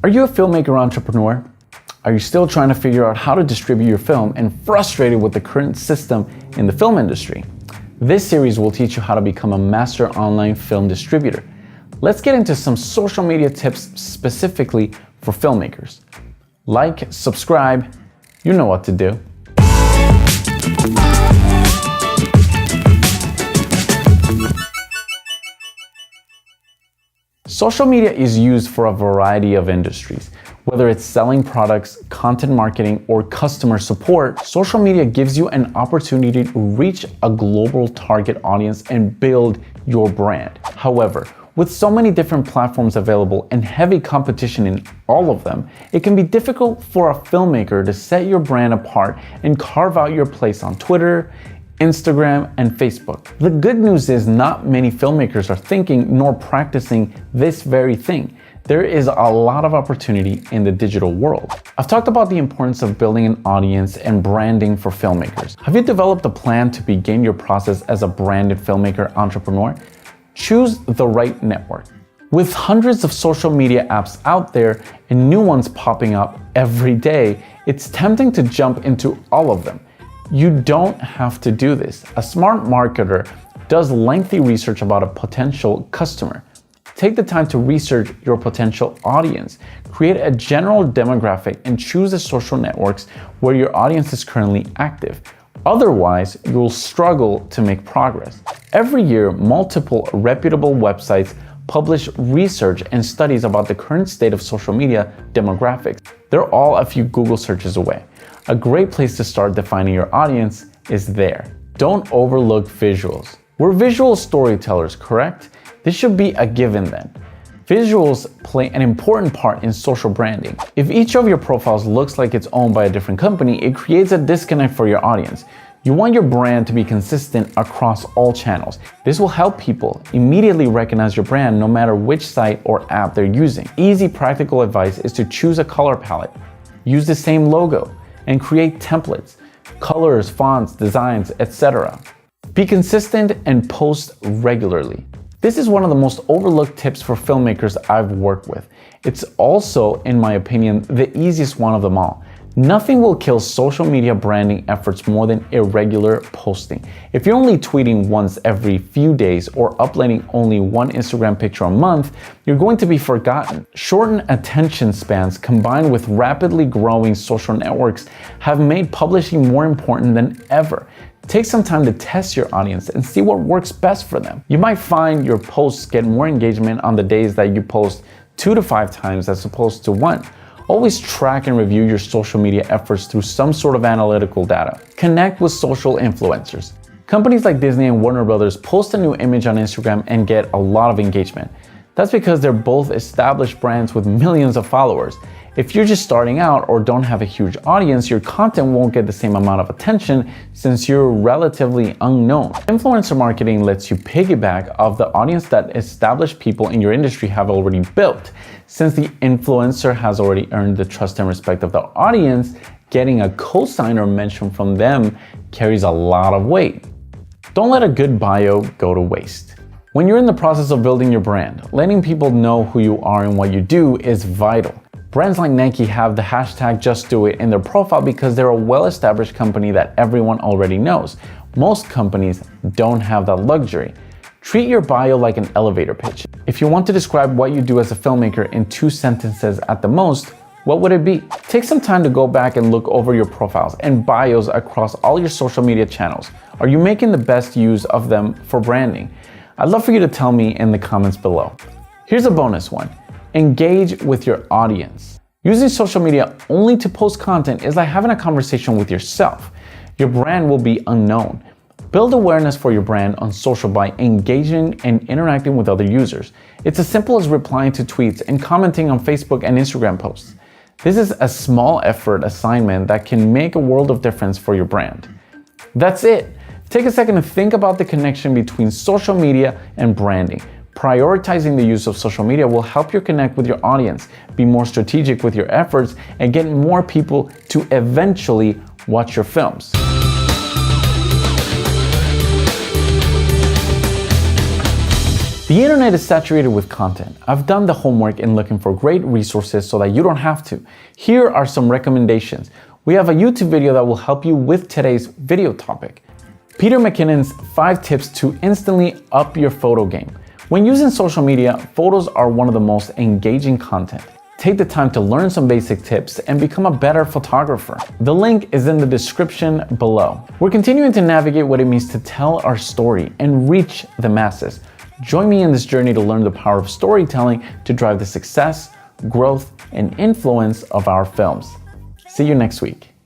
Are you a filmmaker entrepreneur? Are you still trying to figure out how to distribute your film and frustrated with the current system in the film industry? This series will teach you how to become a master online film distributor. Let's get into some social media tips specifically for filmmakers. Like, subscribe, you know what to do. Social media is used for a variety of industries. Whether it's selling products, content marketing, or customer support, social media gives you an opportunity to reach a global target audience and build your brand. However, with so many different platforms available and heavy competition in all of them, it can be difficult for a filmmaker to set your brand apart and carve out your place on Twitter, Instagram, and Facebook. The good news is not many filmmakers are thinking nor practicing this very thing. There is a lot of opportunity in the digital world. I've talked about the importance of building an audience and branding for filmmakers. Have you developed a plan to begin your process as a branded filmmaker entrepreneur? Choose the right network. With hundreds of social media apps out there and new ones popping up every day, it's tempting to jump into all of them. You don't have to do this. A smart marketer does lengthy research about a potential customer. Take the time to research your potential audience. Create a general demographic and choose the social networks where your audience is currently active. Otherwise, you'll struggle to make progress. Every year, multiple reputable websites publish research and studies about the current state of social media demographics. They're all a few Google searches away. A great place to start defining your audience is there. Don't overlook visuals. We're visual storytellers, correct? This should be a given then. Visuals play an important part in social branding. If each of your profiles looks like it's owned by a different company, it creates a disconnect for your audience. You want your brand to be consistent across all channels. This will help people immediately recognize your brand no matter which site or app they're using. Easy practical advice is to choose a color palette, use the same logo, and create templates, colors, fonts, designs, etc. Be consistent and post regularly. This is one of the most overlooked tips for filmmakers I've worked with. It's also, in my opinion, the easiest one of them all. Nothing will kill social media branding efforts more than irregular posting. If you're only tweeting once every few days or uploading only one Instagram picture a month, you're going to be forgotten. Shortened attention spans combined with rapidly growing social networks have made publishing more important than ever. Take some time to test your audience and see what works best for them. You might find your posts get more engagement on the days that you post 2 to 5 times as opposed to 1. Always track and review your social media efforts through some sort of analytical data. Connect with social influencers. Companies like Disney and Warner Brothers post a new image on Instagram and get a lot of engagement. That's because they're both established brands with millions of followers. If you're just starting out or don't have a huge audience, your content won't get the same amount of attention since you're relatively unknown. Influencer marketing lets you piggyback off the audience that established people in your industry have already built. Since the influencer has already earned the trust and respect of the audience, getting a cosign or mention from them carries a lot of weight. Don't let a good bio go to waste. When you're in the process of building your brand, letting people know who you are and what you do is vital. Brands like Nike have the hashtag #JustDoIt in their profile because they're a well-established company that everyone already knows. Most companies don't have that luxury. Treat your bio like an elevator pitch. If you want to describe what you do as a filmmaker in 2 sentences at the most, what would it be? Take some time to go back and look over your profiles and bios across all your social media channels. Are you making the best use of them for branding? I'd love for you to tell me in the comments below. Here's a bonus one. Engage with your audience. Using social media only to post content is like having a conversation with yourself. Your brand will be unknown. Build awareness for your brand on social by engaging and interacting with other users. It's as simple as replying to tweets and commenting on Facebook and Instagram posts. This is a small effort assignment that can make a world of difference for your brand. That's it. Take a second to think about the connection between social media and branding. Prioritizing the use of social media will help you connect with your audience, be more strategic with your efforts, and get more people to eventually watch your films. The internet is saturated with content. I've done the homework in looking for great resources so that you don't have to. Here are some recommendations. We have a YouTube video that will help you with today's video topic. Peter McKinnon's 5 tips to instantly up your photo game. When using social media, photos are one of the most engaging content. Take the time to learn some basic tips and become a better photographer. The link is in the description below. We're continuing to navigate what it means to tell our story and reach the masses. Join me in this journey to learn the power of storytelling to drive the success, growth, and influence of our films. See you next week.